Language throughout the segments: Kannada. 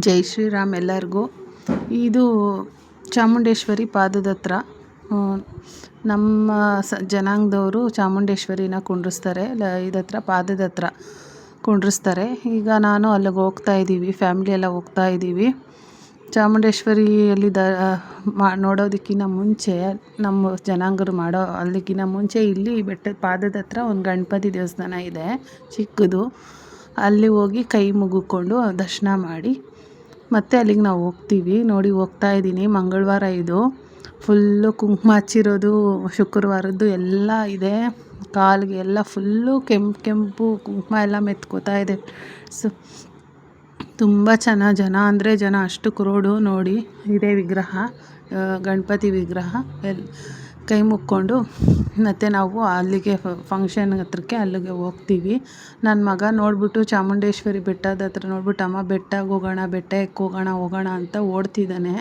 ಜೈ ಶ್ರೀರಾಮ್ ಎಲ್ಲರಿಗೂ. ಇದು ಚಾಮುಂಡೇಶ್ವರಿ ಪಾದದ ಹತ್ರ ನಮ್ಮ ಜನಾಂಗದವರು ಚಾಮುಂಡೇಶ್ವರಿನ ಕುಂಡ್ರಿಸ್ತಾರೆ. ಇದತ್ರ ಪಾದದ ಹತ್ರ ಕುಂಡ್ರಿಸ್ತಾರೆ. ಈಗ ನಾನು ಅಲ್ಲಿಗೆ ಹೋಗ್ತಾ ಇದ್ದೀವಿ, ಫ್ಯಾಮಿಲಿ ಎಲ್ಲ ಹೋಗ್ತಾ ಇದ್ದೀವಿ. ಚಾಮುಂಡೇಶ್ವರಿಯಲ್ಲಿ ನೋಡೋದಕ್ಕಿಂತ ಮುಂಚೆ ನಮ್ಮ ಜನಾಂಗರು ಮಾಡೋ ಅಲ್ಲಿಗಿಂತ ಮುಂಚೆ ಇಲ್ಲಿ ಬೆಟ್ಟದ ಪಾದದ ಹತ್ರ ಒಂದು ಗಣಪತಿ ದೇವಸ್ಥಾನ ಇದೆ ಚಿಕ್ಕದು. ಅಲ್ಲಿ ಹೋಗಿ ಕೈ ಮುಗಿಕೊಂಡು ದರ್ಶನ ಮಾಡಿ ಮತ್ತೆ ಅಲ್ಲಿಗೆ ನಾವು ಹೋಗ್ತೀವಿ. ನೋಡಿ ಹೋಗ್ತಾ ಇದ್ದೀನಿ. ಮಂಗಳವಾರ ಇದು. ಫುಲ್ಲು ಕುಂಕುಮ ಹಚ್ಚಿರೋದು ಶುಕ್ರವಾರದ್ದು ಎಲ್ಲ ಇದೆ. ಕಾಲಿಗೆ ಎಲ್ಲ ಫುಲ್ಲು ಕೆಂಪು ಕುಂಕುಮ ಎಲ್ಲ ಮೆತ್ಕೋತಾ ಇದೆ. ತುಂಬ ಜನ ಅಂದರೆ ಜನ, ಅಷ್ಟು ಕ್ರೌಡು. ನೋಡಿ ಇದೇ ವಿಗ್ರಹ, ಗಣಪತಿ ವಿಗ್ರಹ. ಕೈ ಮುಕ್ಕೊಂಡು ಮತ್ತು ನಾವು ಅಲ್ಲಿಗೆ ಫಂಕ್ಷನ್ ಹತ್ರಕ್ಕೆ ಅಲ್ಲಿಗೆ ಹೋಗ್ತೀವಿ. ನನ್ನ ಮಗ ನೋಡಿಬಿಟ್ಟು ಚಾಮುಂಡೇಶ್ವರಿ ಬೆಟ್ಟದ ಹತ್ರ ನೋಡ್ಬಿಟ್ಟು ಅಮ್ಮ ಬೆಟ್ಟಕ್ಕೆ ಹೋಗೋಣ ಅಂತ ಓಡ್ತಿದ್ದಾನೆ.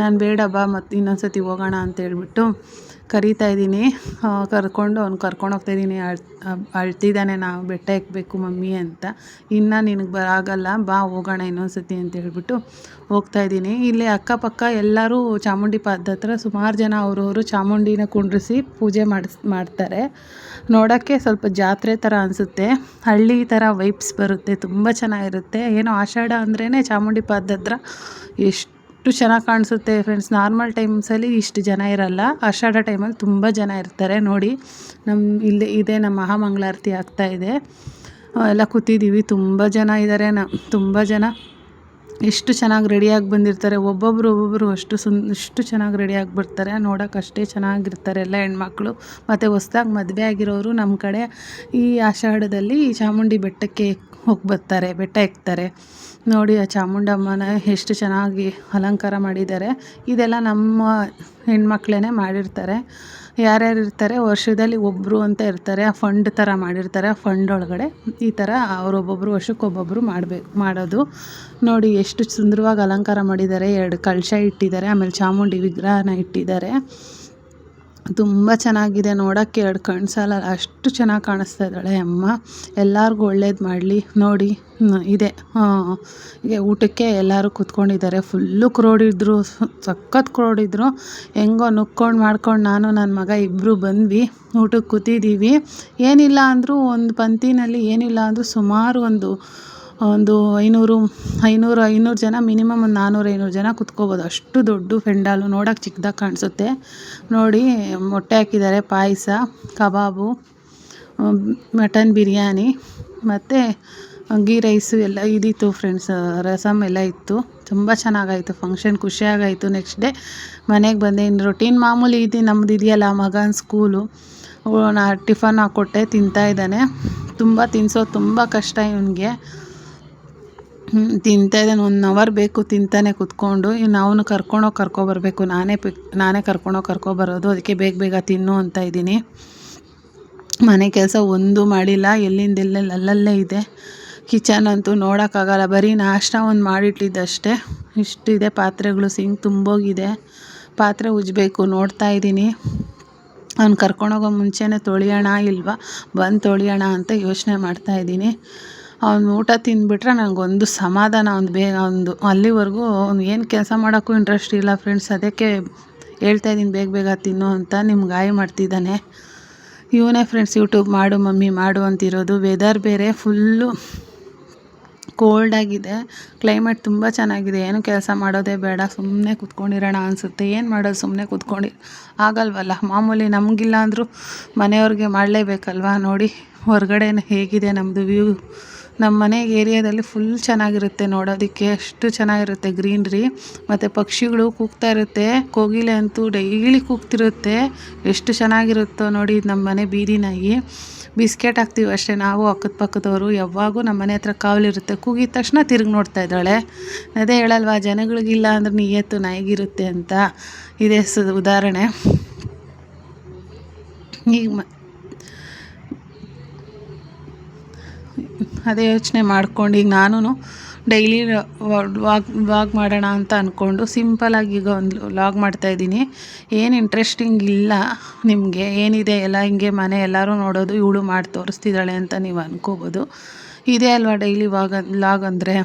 ನಾನು ಬೇಡ ಬಾ ಮತ್ತು ಇನ್ನೊಂದು ಸತಿ ಹೋಗೋಣ ಅಂತ ಹೇಳ್ಬಿಟ್ಟು ಕರೀತಾ ಇದ್ದೀನಿ. ಅವ್ನು ಕರ್ಕೊಂಡು ಹೋಗ್ತಾಯಿದ್ದೀನಿ. ಅಳ್ತಿದ್ದಾನೆ, ನಾವು ಬೆಟ್ಟ ಎಕ್ಕಬೇಕು ಮಮ್ಮಿ ಅಂತ. ಇನ್ನು ನಿನಗೆ ಆಗಲ್ಲ, ಬಾ ಹೋಗೋಣ ಇನ್ನೊಂದು ಸತಿ ಅಂತ ಹೇಳ್ಬಿಟ್ಟು ಹೋಗ್ತಾಯಿದ್ದೀನಿ. ಇಲ್ಲಿ ಅಕ್ಕಪಕ್ಕ ಎಲ್ಲರೂ ಚಾಮುಂಡಿ ಪಾದದ ಹತ್ರ ಸುಮಾರು ಜನ ಅವರವರು ಚಾಮುಂಡಿನ ಕುಂಡ್ರಿಸಿ ಪೂಜೆ ಮಾಡ್ತಾರೆ. ನೋಡೋಕ್ಕೆ ಸ್ವಲ್ಪ ಜಾತ್ರೆ ಥರ ಅನಿಸುತ್ತೆ. ಹಳ್ಳಿ ಥರ ವೈಬ್ಸ್ ಬರುತ್ತೆ, ತುಂಬ ಚೆನ್ನಾಗಿರುತ್ತೆ. ಏನೋ ಆಷಾಢ ಅಂದ್ರೇ ಚಾಮುಂಡಿ ಪಾದದ ಹತ್ರ ಎಷ್ಟು ಚೆನ್ನಾಗಿ ಕಾಣಿಸುತ್ತೆ ಫ್ರೆಂಡ್ಸ್. ನಾರ್ಮಲ್ ಟೈಮ್ಸಲ್ಲಿ ಇಷ್ಟು ಜನ ಇರಲ್ಲ, ಆಷಾಢ ಟೈಮಲ್ಲಿ ತುಂಬ ಜನ ಇರ್ತಾರೆ. ನೋಡಿ ಇದೇ ನಮ್ಮ ಮಹಾಮಂಗಳಾರತಿ ಆಗ್ತಾಯಿದೆ. ಎಲ್ಲ ಕೂತಿದ್ದೀವಿ, ತುಂಬ ಜನ ಇದ್ದಾರೆ. ತುಂಬ ಜನ ಎಷ್ಟು ಚೆನ್ನಾಗಿ ರೆಡಿಯಾಗಿ ಬಂದಿರ್ತಾರೆ. ಒಬ್ಬೊಬ್ಬರು ಎಷ್ಟು ಚೆನ್ನಾಗಿ ರೆಡಿಯಾಗಿ ಬರ್ತಾರೆ. ನೋಡೋಕೆ ಅಷ್ಟೇ ಚೆನ್ನಾಗಿರ್ತಾರೆ ಎಲ್ಲ ಹೆಣ್ಮಕ್ಳು. ಮತ್ತು ಹೊಸ್ದಾಗಿ ಮದುವೆ ಆಗಿರೋರು ನಮ್ಮ ಕಡೆ ಈ ಆಷಾಢದಲ್ಲಿ ಚಾಮುಂಡಿ ಬೆಟ್ಟಕ್ಕೆ ಹೋಗಿ ಬರ್ತಾರೆ, ಬೆಟ್ಟ ಎಕ್ತಾರೆ. ನೋಡಿ ಆ ಚಾಮುಂಡಮ್ಮನ ಎಷ್ಟು ಚೆನ್ನಾಗಿ ಅಲಂಕಾರ ಮಾಡಿದ್ದಾರೆ. ಇದೆಲ್ಲ ನಮ್ಮ ಹೆಣ್ಮಕ್ಳೇ ಮಾಡಿರ್ತಾರೆ. ಯಾರ್ಯಾರು ಇರ್ತಾರೆ, ವರ್ಷದಲ್ಲಿ ಒಬ್ಬರು ಅಂತ ಇರ್ತಾರೆ. ಆ ಫಂಡ್ ಥರ ಮಾಡಿರ್ತಾರೆ. ಆ ಫಂಡ್ ಒಳಗಡೆ ಈ ಥರ ಅವರೊಬ್ಬೊಬ್ಬರು ವರ್ಷಕ್ಕೊಬ್ಬೊಬ್ಬರು ಮಾಡೋದು. ನೋಡಿ ಎಷ್ಟು ಸುಂದರವಾಗಿ ಅಲಂಕಾರ ಮಾಡಿದ್ದಾರೆ. 2 ಕಳಶ ಇಟ್ಟಿದ್ದಾರೆ, ಆಮೇಲೆ ಚಾಮುಂಡಿ ವಿಗ್ರಹನ ಇಟ್ಟಿದ್ದಾರೆ. ತುಂಬ ಚೆನ್ನಾಗಿದೆ ನೋಡೋಕ್ಕೆ. 2 ಕಣ್ಣು ಸಾಲಲ್ಲ, ಅಷ್ಟು ಚೆನ್ನಾಗಿ ಕಾಣಿಸ್ತಾ ಇದ್ದಾಳೆ ಅಮ್ಮ. ಎಲ್ಲರಿಗೂ ಒಳ್ಳೇದು ಮಾಡಲಿ. ನೋಡಿ ಇದೆ ಹೀಗೆ ಊಟಕ್ಕೆ ಎಲ್ಲರೂ ಕೂತ್ಕೊಂಡಿದ್ದಾರೆ. ಫುಲ್ಲು ಕ್ರೌಡಿದ್ರು, ಸಖತ್ ಕ್ರೌಡಿದ್ರು. ಹೆಂಗೋ ನುಕ್ಕೊಂಡು ಮಾಡ್ಕೊಂಡು ನಾನು ನನ್ನ ಮಗ ಇಬ್ಬರು ಬಂದ್ವಿ. ಊಟಕ್ಕೆ ಕೂತಿದ್ದೀವಿ. ಏನಿಲ್ಲ ಅಂದರೂ ಒಂದು ಪಂಕ್ತಿನಲ್ಲಿ ಏನಿಲ್ಲ ಅಂದರೂ ಸುಮಾರು ಒಂದು 500 ಜನ, ಮಿನಿಮಮ್ ಒಂದು 400-500 ಜನ ಕೂತ್ಕೋಬೋದು. ಅಷ್ಟು ದೊಡ್ಡ ಪೆಂಡಾಲು. ನೋಡೋಕೆ ಚಿಕ್ಕದಾಗಿ ಕಾಣಿಸುತ್ತೆ. ನೋಡಿ ಮೊಟ್ಟೆ ಹಾಕಿದ್ದಾರೆ, ಪಾಯಸ, ಕಬಾಬು, ಮಟನ್ ಬಿರಿಯಾನಿ ಮತ್ತು ಗೀ ರೈಸು ಎಲ್ಲ ಇದ್ದಿತ್ತು ಫ್ರೆಂಡ್ಸ್. ರಸಮ್ ಎಲ್ಲ ಇತ್ತು. ತುಂಬ ಚೆನ್ನಾಗಾಯಿತು ಫಂಕ್ಷನ್, ಖುಷಿಯಾಗಾಯಿತು. ನೆಕ್ಸ್ಟ್ ಡೇ ಮನೆಗೆ ಬಂದೆ. ಇನ್ನು ರೊಟೀನ್ ಮಾಮೂಲಿ ನಮ್ಮದು ಇದೆಯಲ್ಲ, ಮಗನ ಸ್ಕೂಲು. ಟಿಫನ್ ಹಾಕ್ಕೊಟ್ಟೆ, ತಿಂತಾಯಿದ್ದಾನೆ. ತಿನ್ಸೋದು ತುಂಬ ಕಷ್ಟ ಇವನಿಗೆ. ತಿಂತಾಯಿದ್ದಾನೆ. 1 ಅವರ್ ಬೇಕು ತಿಂತಾನೆ ಕೂತ್ಕೊಂಡು. ಇನ್ನು ಅವನು ಕರ್ಕೊಬರ್ಬೇಕು. ನಾನೇ ಕರ್ಕೊಬರೋದು. ಅದಕ್ಕೆ ಬೇಗ ತಿನ್ನು ಅಂತ ಇದ್ದೀನಿ. ಮನೆ ಕೆಲಸ ಒಂದು ಮಾಡಿಲ್ಲ, ಅಲ್ಲಲ್ಲೇ ಇದೆ. ಕಿಚನ್ ಅಂತೂ ನೋಡೋಕ್ಕಾಗಲ್ಲ, ಬರೀ ನಾಷ್ಟ ಒಂದು ಮಾಡಿಟ್ಟಿದ್ದಷ್ಟೇ. ಇಷ್ಟಿದೆ ಪಾತ್ರೆಗಳು, ಸಿಂಕ್ ತುಂಬೋಗಿದೆ. ಪಾತ್ರೆ ಉಜ್ಜಬೇಕು. ನೋಡ್ತಾ ಇದ್ದೀನಿ. ಅವ್ನು ಕರ್ಕೊಂಡೋಗೋ ಮುಂಚೆನೇ ತೊಳೆಯೋಣ ಇಲ್ವಾ, ಬಂದು ತೊಳೆಯೋಣ ಅಂತ ಯೋಚನೆ ಮಾಡ್ತಾಯಿದ್ದೀನಿ. ಅವ್ನು ಊಟ ತಿಂದುಬಿಟ್ರೆ ನನಗೊಂದು ಸಮಾಧಾನ. ಒಂದು ಅಲ್ಲಿವರೆಗೂ ಅವ್ನು ಏನು ಕೆಲಸ ಮಾಡೋಕ್ಕೂ ಇಂಟ್ರೆಸ್ಟ್ ಇಲ್ಲ ಫ್ರೆಂಡ್ಸ್. ಅದಕ್ಕೆ ಹೇಳ್ತಾಯಿದ್ದೀನಿ ಬೇಗ ತಿನ್ನು ಅಂತ. ನಿಮ್ಗೆ ಹಾಯ್ ಮಾಡ್ತಿದ್ದಾನೆ ಇವನೇ ಫ್ರೆಂಡ್ಸ್. ಯೂಟ್ಯೂಬ್ ಮಾಡು ಮಮ್ಮಿ ಮಾಡು ಅಂತಿರೋದು. ವೆದರ್ ಬೇರೆ ಫುಲ್ಲು ಕೋಲ್ಡಾಗಿದೆ. ಕ್ಲೈಮೇಟ್ ತುಂಬ ಚೆನ್ನಾಗಿದೆ. ಏನು ಕೆಲಸ ಮಾಡೋದೇ ಬೇಡ, ಸುಮ್ಮನೆ ಕೂತ್ಕೊಂಡಿರೋಣ ಅನಿಸುತ್ತೆ. ಏನು ಮಾಡೋದು, ಸುಮ್ಮನೆ ಕೂತ್ಕೊಂಡು ಆಗಲ್ವಲ್ಲ. ಮಾಮೂಲಿ ನಮಗಿಲ್ಲ ಅಂದರೂ ಮನೆಯವ್ರಿಗೆ ಮಾಡಲೇಬೇಕಲ್ವ. ನೋಡಿ ಹೊರಗಡೆ ಹೇಗಿದೆ ನಮ್ಮದು ವ್ಯೂ. ನಮ್ಮ ಮನೆ ಏರಿಯಾದಲ್ಲಿ ಫುಲ್ ಚೆನ್ನಾಗಿರುತ್ತೆ ನೋಡೋದಕ್ಕೆ. ಅಷ್ಟು ಚೆನ್ನಾಗಿರುತ್ತೆ ಗ್ರೀನ್ರಿ. ಮತ್ತು ಪಕ್ಷಿಗಳು ಕೂಗ್ತಾ ಇರುತ್ತೆ. ಕೋಗಿಲೆ ಅಂತೂ ಡೈಲಿ ಕೂಗ್ತಿರುತ್ತೆ. ಎಷ್ಟು ಚೆನ್ನಾಗಿರುತ್ತೋ ನೋಡಿ. ನಮ್ಮ ಮನೆ ಬೀದಿ ನಾಯಿ. ಬಿಸ್ಕೆಟ್ ಹಾಕ್ತೀವಿ ಅಷ್ಟೇ ನಾವು. ಅಕ್ಕಪಕ್ಕದವರು ಯಾವಾಗೂ ನಮ್ಮ ಮನೆ ಹತ್ರ ಕಾವಲಿರುತ್ತೆ. ಕೂಗಿದ ತಕ್ಷಣ ತಿರುಗಿ ನೋಡ್ತಾ ಇದ್ದಾಳೆ. ಅದೇ ಹೇಳಲ್ವಾ, ಜನಗಳಿಗಿಲ್ಲ ಅಂದ್ರೆ ನಿಯತ್ತು ನಾಯಿಗಿರುತ್ತೆ ಅಂತ. ಇದೇ ಉದಾಹರಣೆ. ಈಗ ಅದೇ ಯೋಚನೆ ಮಾಡ್ಕೊಂಡು ಈಗ ನಾನು ಡೈಲಿ ವ್ಲಾಗ್ ಮಾಡೋಣ ಅಂತ ಅಂದ್ಕೊಂಡು ಸಿಂಪಲಾಗಿ ಈಗ ಒಂದು ವ್ಲಾಗ್ ಮಾಡ್ತಾಯಿದ್ದೀನಿ. ಏನು ಇಂಟ್ರೆಸ್ಟಿಂಗ್ ಇಲ್ಲ. ನಿಮಗೆ ಏನಿದೆ ಎಲ್ಲ ಹಿಂಗೆ ಮನೆ ಎಲ್ಲರೂ ನೋಡೋದು, ಇವಳು ಮಾಡಿ ತೋರಿಸ್ತಿದ್ದಾಳೆ ಅಂತ ನೀವು ಅಂದ್ಕೋಬೋದು. ಇದೇ ಅಲ್ವಾ ಡೈಲಿ ವ್ಲಾಗ್ ಅಂದರೆ.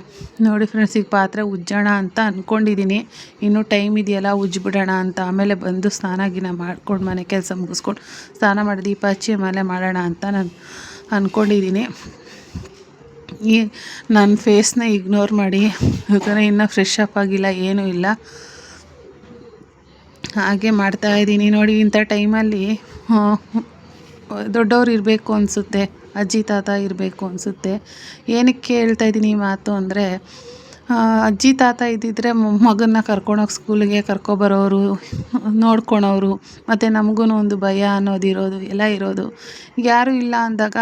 ನೋಡಿ ಫ್ರೆಂಡ್ಸ್, ಈಗ ಪಾತ್ರೆ ಉಜ್ಜೋಣ ಅಂತ ಅಂದ್ಕೊಂಡಿದ್ದೀನಿ. ಇನ್ನೂ ಟೈಮ್ ಇದೆಯಲ್ಲ, ಉಜ್ಜಿಬಿಡೋಣ ಅಂತ. ಆಮೇಲೆ ಬಂದು ಸ್ನಾನ ಗಿನ ಮಾಡ್ಕೊಂಡು ಮನೆ ಕೆಲಸ ಮುಗಿಸ್ಕೊಂಡು ಸ್ನಾನ ಮಾಡಿ ದೀಪ ಹಚ್ಚಿ ಆಮೇಲೆ ಮಾಡೋಣ ಅಂತ ನಾನು ಅಂದ್ಕೊಂಡಿದ್ದೀನಿ. ಈ ನನ್ನ ಫೇಸ್ನ ಇಗ್ನೋರ್ ಮಾಡಿ, ಯಾಕಂದರೆ ಇನ್ನೂ ಫ್ರೆಶ್ ಅಪ್ ಆಗಿಲ್ಲ, ಏನೂ ಇಲ್ಲ, ಹಾಗೆ ಮಾಡ್ತಾಯಿದ್ದೀನಿ. ನೋಡಿ, ಇಂಥ ಟೈಮಲ್ಲಿ ದೊಡ್ಡವ್ರು ಇರಬೇಕು ಅನಿಸುತ್ತೆ, ಅಜ್ಜಿ ತಾತ ಇರಬೇಕು ಅನಿಸುತ್ತೆ. ಏನಕ್ಕೆ ಹೇಳ್ತಾ ಇದ್ದೀನಿ ಈ ಮಾತು ಅಂದರೆ, ಅಜ್ಜಿ ತಾತ ಇದ್ದಿದ್ದರೆ ಮಗನ್ನ ಕರ್ಕೊಂಡೋಗಿ ಸ್ಕೂಲಿಗೆ ಕರ್ಕೊಬರೋರು, ನೋಡ್ಕೊಳೋರು, ಮತ್ತು ನಮಗೂ ಒಂದು ಭಯ ಅನ್ನೋದಿರೋದು ಎಲ್ಲ ಇರೋದು. ಯಾರೂ ಇಲ್ಲ ಅಂದಾಗ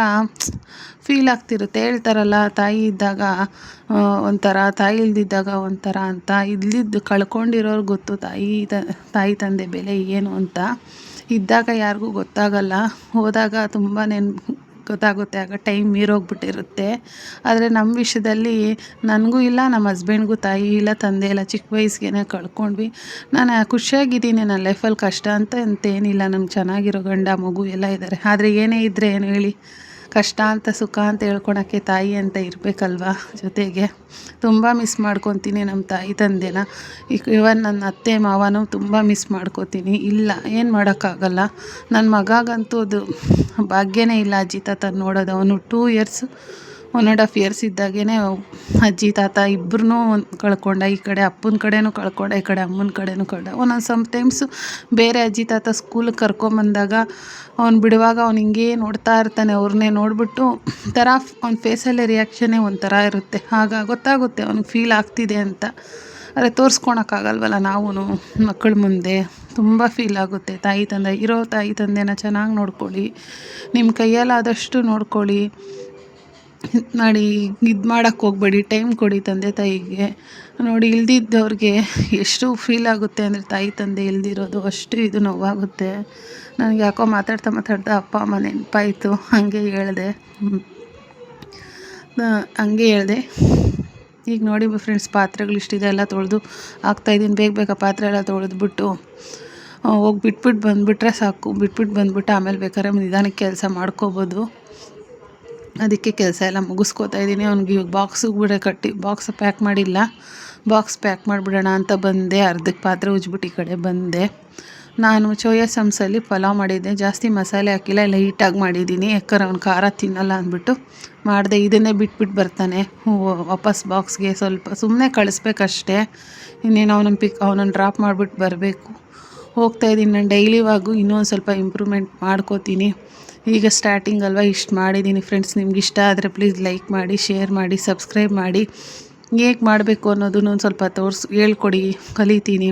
ಫೀಲ್ ಆಗ್ತಿರುತ್ತೆ. ಹೇಳ್ತಾರಲ್ಲ, ತಾಯಿ ಇದ್ದಾಗ ಒಂಥರ, ತಾಯಿ ಇಲ್ದಿದ್ದಾಗ ಒಂಥರ ಅಂತ. ಇಲ್ಲಿದ್ದು ಕಳ್ಕೊಂಡಿರೋರು ಗೊತ್ತು ತಾಯಿ ತಂದೆ ಬೆಲೆ ಏನು ಅಂತ. ಇದ್ದಾಗ ಯಾರಿಗೂ ಗೊತ್ತಾಗಲ್ಲ, ಹೋದಾಗ ತುಂಬಾ ಗೊತ್ತಾಗುತ್ತೆ. ಆಗ ಟೈಮ್ ಮೀರೋಗ್ಬಿಟ್ಟಿರುತ್ತೆ. ಆದರೆ ನಮ್ಮ ವಿಷಯದಲ್ಲಿ ನನಗೂ ಇಲ್ಲ, ನಮ್ಮ ಹಸ್ಬೆಂಡ್ಗೂ ತಾಯಿ ಇಲ್ಲ, ತಂದೆ ಇಲ್ಲ. ಚಿಕ್ಕ ವಯಸ್ಸಿಗೆ ಕಳ್ಕೊಂಡ್ವಿ. ನಾನು ಖುಷಿಯಾಗಿದ್ದೀನಿ. ನನ್ನ ಲೈಫಲ್ಲಿ ಕಷ್ಟ ಅಂತೇನಿಲ್ಲ. ನಮ್ಗೆ ಚೆನ್ನಾಗಿರೋ ಗಂಡ ಮಗು ಎಲ್ಲ ಇದ್ದಾರೆ. ಆದರೆ ಏನೇ ಇದ್ದರೆ ಏನು ಹೇಳಿ, ಕಷ್ಟ ಅಂತ ಸುಖ ಅಂತ ಹೇಳ್ಕೊಳಕ್ಕೆ ತಾಯಿ ಅಂತ ಇರಬೇಕಲ್ವ ಜೊತೆಗೆ. ತುಂಬ ಮಿಸ್ ಮಾಡ್ಕೊತೀನಿ ನಮ್ಮ ತಾಯಿ ತಂದೆನ. ಇವನ್ ನನ್ನ ಅತ್ತೆ ಮಾವನೂ ತುಂಬ ಮಿಸ್ ಮಾಡ್ಕೊತೀನಿ. ಇಲ್ಲ, ಏನು ಮಾಡೋಕ್ಕಾಗಲ್ಲ. ನನ್ನ ಮಗಗಂತೂ ಅದು ಭಾಗ್ಯನೇ ಇಲ್ಲ ಅಜ್ಜಿ ತಾತ ನೋಡೋದು. ಅವನು 2 ಇಯರ್ಸ್ 1.5 ಇಯರ್ಸ್ ಇದ್ದಾಗೇ ಅಜ್ಜಿ ತಾತ ಇಬ್ಬರನ್ನೂ ಕಳ್ಕೊಂಡ. ಈ ಕಡೆ ಅಪ್ಪನ ಕಡೆನೂ ಕಳ್ಕೊಂಡ, ಈ ಕಡೆ ಅಮ್ಮನ ಕಡೆನೂ ಕಳ್ಕೊಂಡ. ಒಂದೊಂದು ಸಮ್ಟೈಮ್ಸು ಬೇರೆ ಅಜ್ಜಿ ತಾತ ಸ್ಕೂಲಿಗೆ ಕರ್ಕೊಂಬಂದಾಗ ಅವ್ನು ಬಿಡುವಾಗ ಅವ್ನು ಹಿಂಗೇ ನೋಡ್ತಾ ಇರ್ತಾನೆ. ಅವ್ರನ್ನೇ ನೋಡಿಬಿಟ್ಟು ಥರ ಅವ್ನ ಫೇಸಲ್ಲೇ ರಿಯಾಕ್ಷನ್ನೇ ಒಂಥರ ಇರುತ್ತೆ. ಆಗ ಗೊತ್ತಾಗುತ್ತೆ ಅವ್ನಿಗೆ ಫೀಲ್ ಆಗ್ತಿದೆ ಅಂತ. ಆದರೆ ತೋರಿಸ್ಕೊಳಕ್ಕಾಗಲ್ವಲ್ಲ ನಾವು ಮಕ್ಕಳ ಮುಂದೆ. ತುಂಬ ಫೀಲ್ ಆಗುತ್ತೆ. ತಾಯಿ ತಂದೆನ ಚೆನ್ನಾಗಿ ನೋಡ್ಕೊಳ್ಳಿ, ನಿಮ್ಮ ಕೈಯಲ್ಲಾದಷ್ಟು ನೋಡ್ಕೊಳ್ಳಿ ಮಾಡಿ. ಇದು ಮಾಡೋಕ್ಕೆ ಹೋಗಬೇಡಿ, ಟೈಮ್ ಕೊಡಿ ತಂದೆ ತಾಯಿಗೆ. ನೋಡಿ, ಇಲ್ದಿದ್ದವ್ರಿಗೆ ಎಷ್ಟು ಫೀಲ್ ಆಗುತ್ತೆ ಅಂದರೆ, ತಾಯಿ ತಂದೆ ಇಲ್ದಿರೋದು ಅಷ್ಟು ಇದು ನೋವಾಗುತ್ತೆ. ನನಗೆ ಯಾಕೋ ಮಾತಾಡ್ತಾ ಅಪ್ಪ ಅಮ್ಮ ನೆನಪಾಯಿತು, ಹಾಗೆ ಹೇಳಿದೆ. ಈಗ ನೋಡಿ ಫ್ರೆಂಡ್ಸ್, ಪಾತ್ರೆಗಳು ಇಷ್ಟಿದೆ, ಎಲ್ಲ ತೊಳೆದು ಹಾಕ್ತಾಯಿದ್ದೀನಿ. ಬೇಗ ಪಾತ್ರೆ ಎಲ್ಲ ತೊಳೆದ್ಬಿಟ್ಟು ಹೋಗಿ ಬಿಟ್ಬಿಟ್ಟು ಬಂದುಬಿಟ್ರೆ ಸಾಕು. ಬಂದುಬಿಟ್ಟು ಆಮೇಲೆ ಬೇಕಾದ್ರೆ ನಿಧಾನಕ್ಕೆ ಕೆಲಸ ಮಾಡ್ಕೋಬೋದು. ಅದಕ್ಕೆ ಕೆಲಸ ಎಲ್ಲ ಮುಗಿಸ್ಕೋತಾ ಇದ್ದೀನಿ. ಅವ್ನಿಗೆ ಇವಾಗ ಬಾಕ್ಸಿಗೆ ಕಟ್ಟಿ ಬಾಕ್ಸ್ ಪ್ಯಾಕ್ ಮಾಡಿಲ್ಲ. ಬಾಕ್ಸ್ ಪ್ಯಾಕ್ ಮಾಡಿಬಿಡೋಣ ಅಂತ ಬಂದೆ. ಅರ್ಧಕ್ಕೆ ಪಾತ್ರೆ ಉಜ್ಬಿಟ್ಟು ಈ ಕಡೆ ಬಂದೆ. ನಾನು ಸೋಯಾ ಸಾಸಲ್ಲಿ ಪಲಾವ್ ಮಾಡಿದ್ದೆ. ಜಾಸ್ತಿ ಮಸಾಲೆ ಹಾಕಿಲ್ಲ, ಲೈಟಾಗಿ ಮಾಡಿದ್ದೀನಿ. ಯಾಕಂದ್ರೆ ಅವ್ನು ಖಾರ ತಿನ್ನಲ್ಲ ಅಂದ್ಬಿಟ್ಟು ಮಾಡಿದೆ. ಇದನ್ನೇ ಬಿಟ್ಬಿಟ್ಟು ಬರ್ತಾನೆ ವಾಪಸ್ ಬಾಕ್ಸ್ಗೆ. ಸ್ವಲ್ಪ ಸುಮ್ಮನೆ ಕಳಿಸ್ಬೇಕಷ್ಟೇ. ಇನ್ನೇನು ಅವನನ್ನು ಡ್ರಾಪ್ ಮಾಡಿಬಿಟ್ಟು ಬರಬೇಕು. ಹೋಗ್ತಾಯಿದ್ದೀನಿ. ನಾನು ಡೈಲಿ ವಾಗು ಇನ್ನೊಂದು ಸ್ವಲ್ಪ ಇಂಪ್ರೂವ್ಮೆಂಟ್ ಮಾಡ್ಕೋತೀನಿ. ಈಗ ಸ್ಟಾರ್ಟಿಂಗ್ ಅಲ್ವಾ, ಇಷ್ಟು ಮಾಡಿದ್ದೀನಿ ಫ್ರೆಂಡ್ಸ್. ನಿಮ್ಗೆ ಇಷ್ಟ ಆದರೆ ಪ್ಲೀಸ್ ಲೈಕ್ ಮಾಡಿ, ಶೇರ್ ಮಾಡಿ, ಸಬ್ಸ್ಕ್ರೈಬ್ ಮಾಡಿ. ಹೇಗೆ ಮಾಡಬೇಕು ಅನ್ನೋದನ್ನು ಒಂದು ಸ್ವಲ್ಪ ಹೇಳ್ಕೊಡಿ, ಕಲಿತೀನಿ.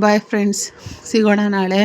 ಬಾಯ್ ಫ್ರೆಂಡ್ಸ್, ಸಿಗೋಣ ನಾಳೆ.